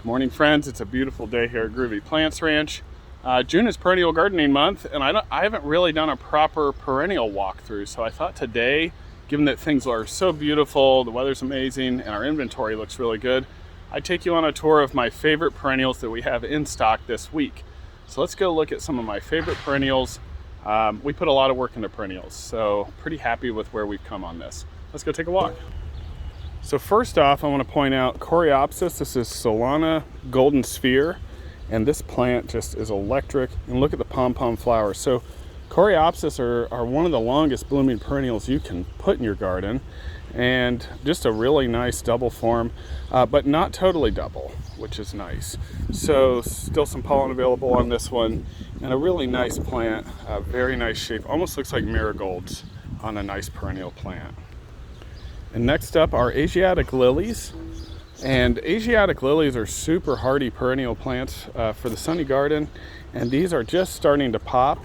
Good morning, friends. It's a beautiful day here at Groovy Plants Ranch. June is perennial gardening month, and I haven't really done a proper perennial walkthrough, so I thought today, given that things are so beautiful, the weather's amazing, and our inventory looks really good, I'd take you on a tour of my favorite perennials that we have in stock this week. So let's go look at some of my favorite perennials. We put a lot of work into perennials, so pretty happy with where we've come on this. Let's go take a walk. So first off, I want to point out Coreopsis. This is Solana Golden Sphere, and this plant just is electric. And look at the pom-pom flowers. So Coreopsis are one of the longest blooming perennials you can put in your garden, and just a really nice double form, but not totally double, which is nice. So still some pollen available on this one, and a really nice plant, very nice shape. Almost looks like marigolds on a nice perennial plant. And next up are Asiatic lilies. And Asiatic lilies are super hardy perennial plants for the sunny garden. And these are just starting to pop.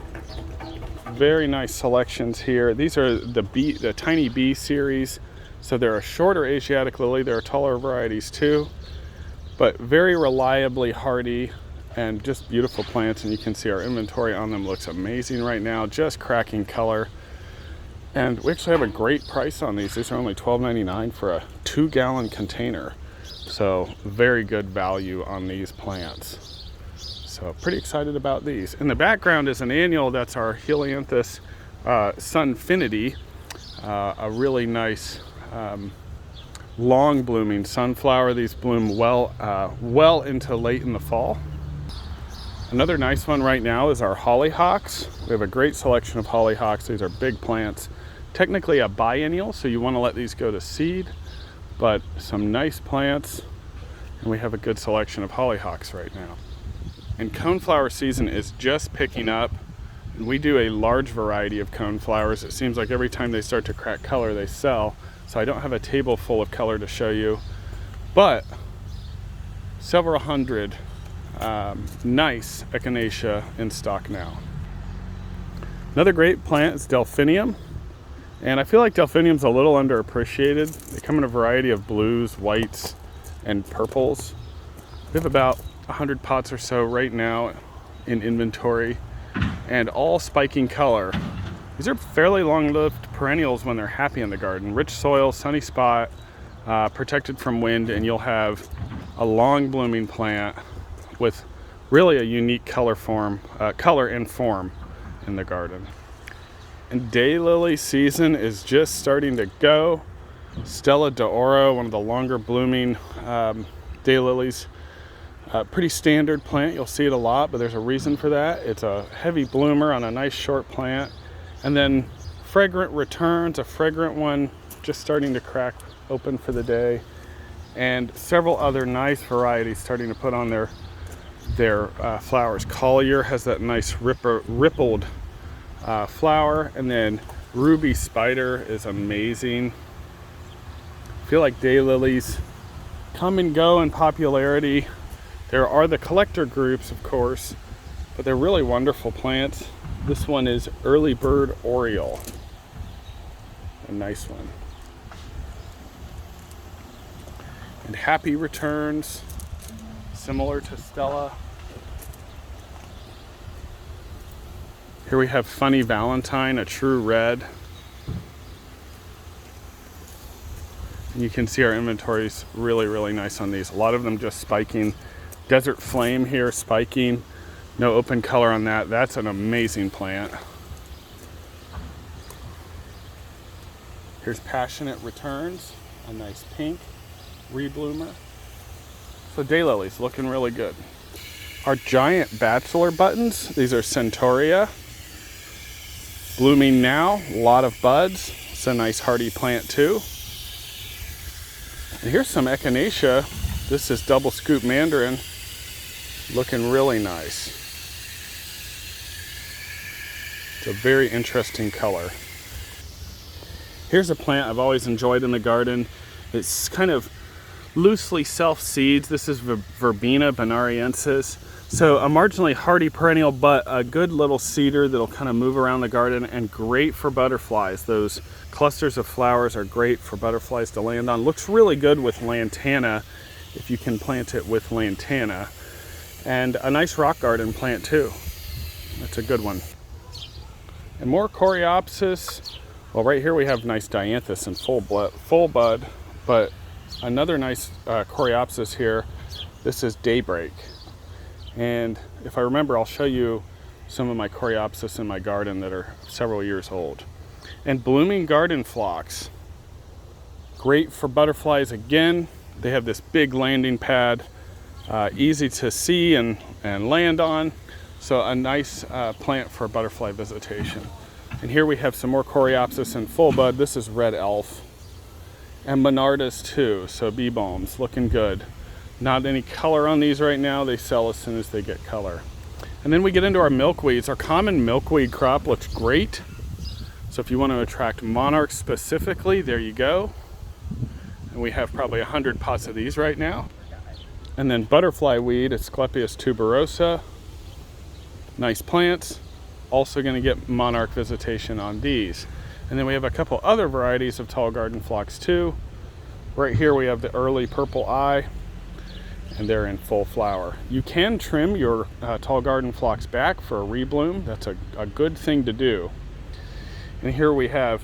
Very nice selections here. These are the Tiny B series. So they're a shorter Asiatic lily. There are taller varieties too. But very reliably hardy and just beautiful plants. And you can see our inventory on them looks amazing right now. Just cracking color. And we actually have a great price on these. These are only $12.99 for a 2-gallon container. So very good value on these plants. So pretty excited about these. In the background is an annual. That's our Helianthus Sunfinity, a really nice long blooming sunflower. These bloom well into late in the fall. Another nice one right now is our hollyhocks. We have a great selection of hollyhocks. These are big plants. Technically a biennial, so you want to let these go to seed, but some nice plants, and we have a good selection of hollyhocks right now. And coneflower season is just picking up, and we do a large variety of coneflowers. It seems like every time they start to crack color, they sell, so I don't have a table full of color to show you, but several hundred nice echinacea in stock now. Another great plant is delphinium. And I feel like delphinium's a little underappreciated. They come in a variety of blues, whites, and purples. We have about 100 pots or so right now in inventory, and all spiking color. These are fairly long-lived perennials when they're happy in the garden. Rich soil, sunny spot, protected from wind, and you'll have a long blooming plant with really a unique color and form in the garden. And daylily season is just starting to go. Stella d'Oro, one of the longer blooming daylilies. Pretty standard plant, you'll see it a lot, but there's a reason for that. It's a heavy bloomer on a nice short plant. And then fragrant returns, a fragrant one just starting to crack open for the day. And several other nice varieties starting to put on their flowers. Collier has that nice rippled flower, and then Ruby Spider is amazing. I feel like daylilies come and go in popularity. There are the collector groups, of course, but they're really wonderful plants. This one is Early Bird Oriole, a nice one. And Happy Returns, similar to Stella. Here we have Funny Valentine, a true red. And you can see our inventory's really, really nice on these. A lot of them just spiking. Desert Flame here, spiking. No open color on that. That's an amazing plant. Here's Passionate Returns, a nice pink rebloomer. So daylilies looking really good. Our giant bachelor buttons, these are Centaurea. Blooming now, a lot of buds. It's a nice hardy plant too. And here's some echinacea. This is double scoop mandarin, looking really nice. It's a very interesting color. Here's a plant I've always enjoyed in the garden. It's kind of loosely self-seeds. This is Verbena bonariensis. So a marginally hardy perennial, but a good little cedar that'll kind of move around the garden, and great for butterflies. Those clusters of flowers are great for butterflies to land on. Looks really good with lantana if you can plant it with lantana. And a nice rock garden plant too. That's a good one. And more coreopsis. Well, right here we have nice dianthus in full bud, but another nice coreopsis here. This is Daybreak. And if I remember, I'll show you some of my coreopsis in my garden that are several years old. And blooming garden phlox. Great for butterflies again. They have this big landing pad, easy to see and land on. So a nice plant for butterfly visitation. And here we have some more coreopsis in full bud. This is Red Elf. And Monardas too, so bee balms, looking good. Not any color on these right now. They sell as soon as they get color. And then we get into our milkweeds. Our common milkweed crop looks great. So if you want to attract monarchs specifically, there you go. And we have probably 100 pots of these right now. And then butterfly weed, Asclepias tuberosa. Nice plants. Also going to get monarch visitation on these. And then we have a couple other varieties of tall garden phlox too. Right here we have the early purple eye, and they're in full flower. You can trim your tall garden phlox back for a rebloom. That's a good thing to do. And here we have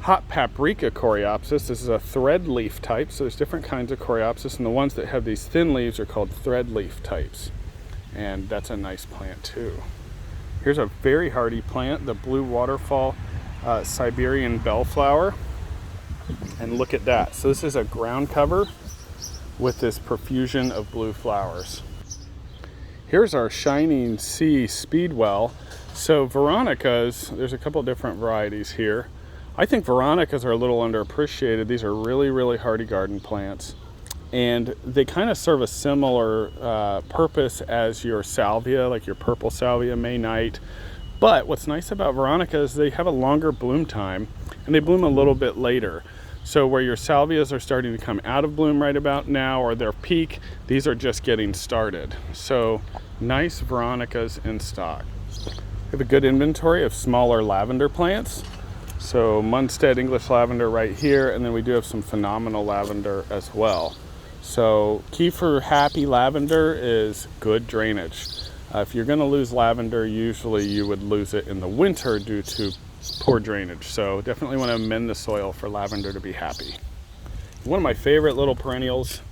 hot paprika coreopsis. This is a thread leaf type, so there's different kinds of coreopsis, and the ones that have these thin leaves are called thread leaf types. And that's a nice plant too. Here's a very hardy plant, the blue waterfall Siberian bellflower. And look at that. So this is a ground cover with this profusion of blue flowers. Here's our Shining Sea Speedwell. So Veronicas, there's a couple different varieties here. I think Veronicas are a little underappreciated. These are really, really hardy garden plants. And they kind of serve a similar purpose as your salvia, like your purple salvia, May Night. But what's nice about Veronica is they have a longer bloom time, and they bloom a little bit later. So where your salvias are starting to come out of bloom right about now, or their peak, these are just getting started. So nice Veronicas in stock. We have a good inventory of smaller lavender plants. So Munstead English lavender right here, and then we do have some phenomenal lavender as well. So key for happy lavender is good drainage. If you're going to lose lavender, usually you would lose it in the winter due to poor drainage. So definitely want to amend the soil for lavender to be happy. One of my favorite little perennials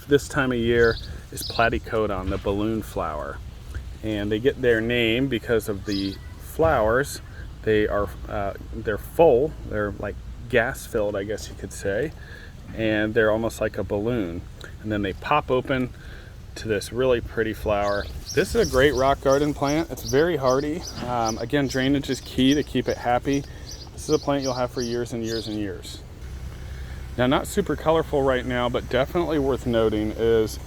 this time of year is Platycodon, the balloon flower. And they get their name because of the flowers. They're full. They're like gas filled, I guess you could say. And they're almost like a balloon. And then they pop open to this really pretty flower. This is a great rock garden plant. It's very hardy. Again, drainage is key to keep it happy. This is a plant you'll have for years and years and years. Now, not super colorful right now, but definitely worth noting is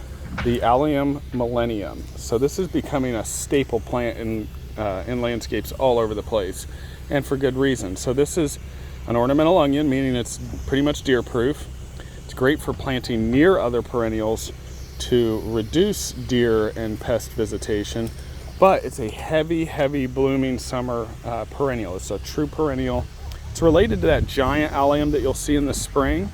the Allium Millennium. So this is becoming a staple plant in landscapes all over the place, and for good reason. So this is an ornamental onion, meaning it's pretty much deer proof. It's great for planting near other perennials to reduce deer and pest visitation, but it's a heavy blooming summer perennial. It's a true perennial. It's related to that giant allium that you'll see in the spring.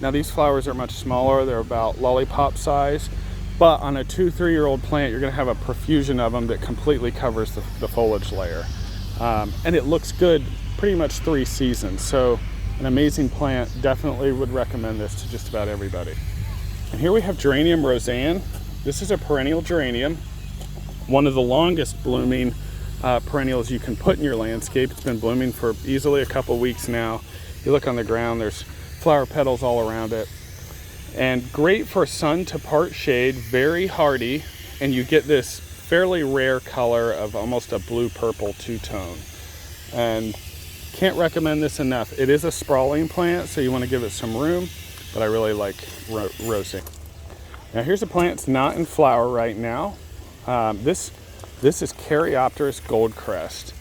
Now these flowers are much smaller. They're about lollipop size, but on a 2-3-year-old plant, you're gonna have a profusion of them that completely covers the foliage layer. And it looks good pretty much 3 seasons. So an amazing plant. Definitely would recommend this to just about everybody. And here we have Geranium Roseanne. This is a perennial geranium, one of the longest blooming perennials you can put in your landscape. It's been blooming for easily a couple weeks now. You look on the ground, there's flower petals all around it. And great for sun to part shade, very hardy, and you get this fairly rare color of almost a blue-purple two-tone. And can't recommend this enough. It is a sprawling plant, so you want to give it some room, but I really like roasting. Now here's a plant that's not in flower right now. This is Caryopteris goldcrest.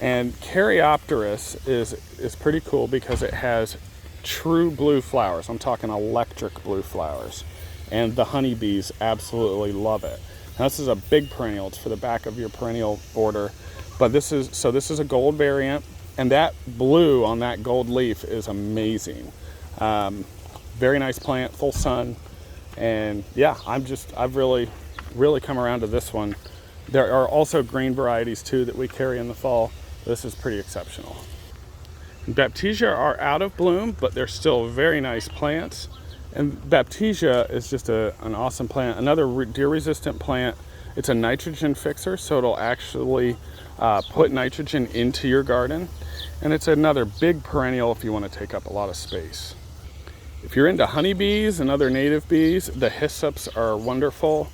And Caryopteris is pretty cool because it has true blue flowers. I'm talking electric blue flowers. And the honeybees absolutely love it. Now this is a big perennial. It's for the back of your perennial border. But this is a gold variant. And that blue on that gold leaf is amazing. Very nice plant, full sun. And yeah, I've really come around to this one. There are also green varieties too that we carry in the fall. This is pretty exceptional. Baptisia are out of bloom, but they're still very nice plants. And Baptisia is just an awesome plant. Another deer-resistant plant. It's a nitrogen fixer, so it'll actually put nitrogen into your garden. And it's another big perennial if you want to take up a lot of space. If you're into honeybees and other native bees, the hyssops are wonderful.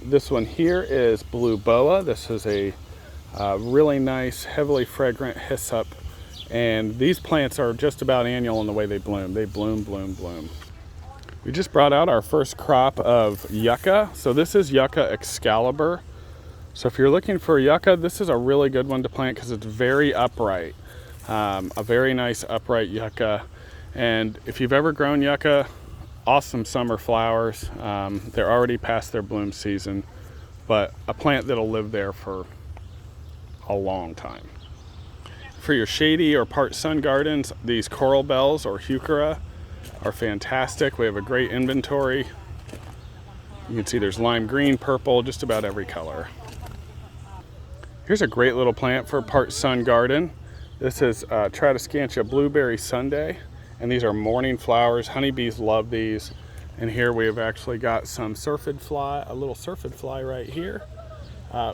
This one here is blue boa. This is a really nice, heavily fragrant hyssop. And these plants are just about annual in the way they bloom. They bloom, bloom, bloom. We just brought out our first crop of yucca. So this is Yucca Excalibur. So if you're looking for yucca, this is a really good one to plant because it's very upright. A very nice upright yucca. And if you've ever grown yucca, awesome summer flowers. They're already past their bloom season, but a plant that'll live there for a long time. For your shady or part sun gardens, these coral bells or heuchera are fantastic. We have a great inventory. You can see there's lime green, purple, just about every color. Here's a great little plant for a part sun garden. This is Tradescantia blueberry sundae, and these are morning flowers. Honeybees love these. And here we have actually got some syrphid fly, a little syrphid fly right here.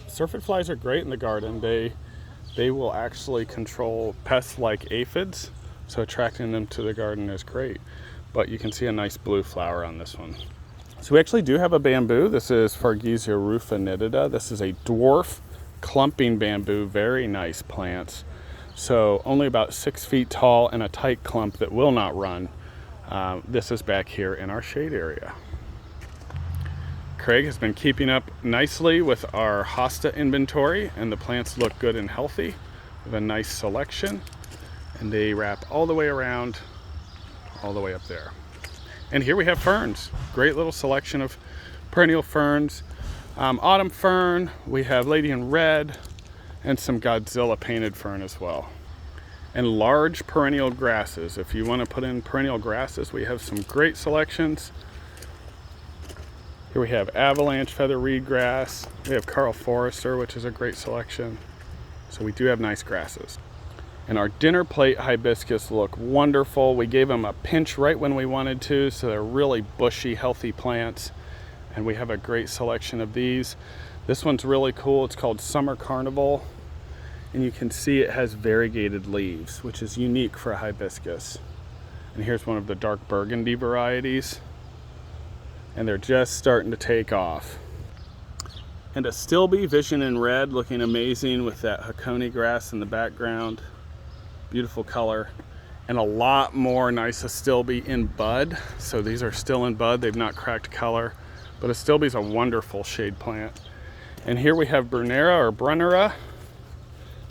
Syrphid flies are great in the garden. They will actually control pests like aphids, so attracting them to the garden is great. But you can see a nice blue flower on this one. So we actually do have a bamboo. This is Fargesia rufinitida. This is a dwarf clumping bamboo, very nice plants. So only about 6 feet tall and a tight clump that will not run. This is back here in our shade area. Craig has been keeping up nicely with our hosta inventory, and the plants look good and healthy. We have a nice selection, and they wrap all the way around, all the way up there. And here we have ferns. Great little selection of perennial ferns. Autumn fern, we have Lady in Red, and some Godzilla painted fern as well. And large perennial grasses. If you want to put in perennial grasses, we have some great selections. Here we have avalanche feather reed grass. We have Carl Forrester, which is a great selection. So we do have nice grasses. And our dinner plate hibiscus look wonderful. We gave them a pinch right when we wanted to, so they're really bushy, healthy plants. And we have a great selection of these. This one's really cool. It's called Summer Carnival. And you can see it has variegated leaves, which is unique for a hibiscus. And here's one of the dark burgundy varieties. And they're just starting to take off. And a stilby, Vision in Red, looking amazing with that Hakone grass in the background. Beautiful color. And a lot more nice astilbe in bud. So these are still in bud, they've not cracked color. But astilbe is a wonderful shade plant. And here we have Brunera or Brunnera.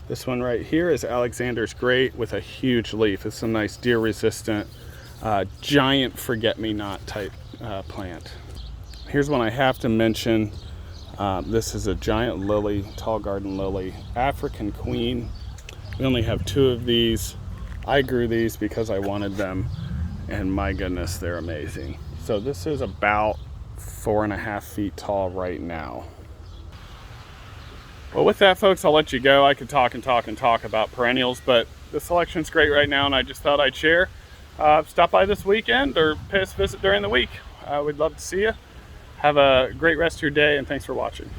This one right here is Alexander's Great with a huge leaf. It's a nice deer resistant, giant forget-me-not type plant. Here's one I have to mention. This is a giant lily, tall garden lily, African Queen. We only have 2 of these. I grew these because I wanted them, and my goodness, they're amazing. So this is about 4.5 feet tall right now. Well, with that, folks, I'll let you go. I could talk and talk and talk about perennials, but the selection's great right now, and I just thought I'd share. Stop by this weekend or pay us a visit during the week. We'd love to see you. Have a great rest of your day, and thanks for watching.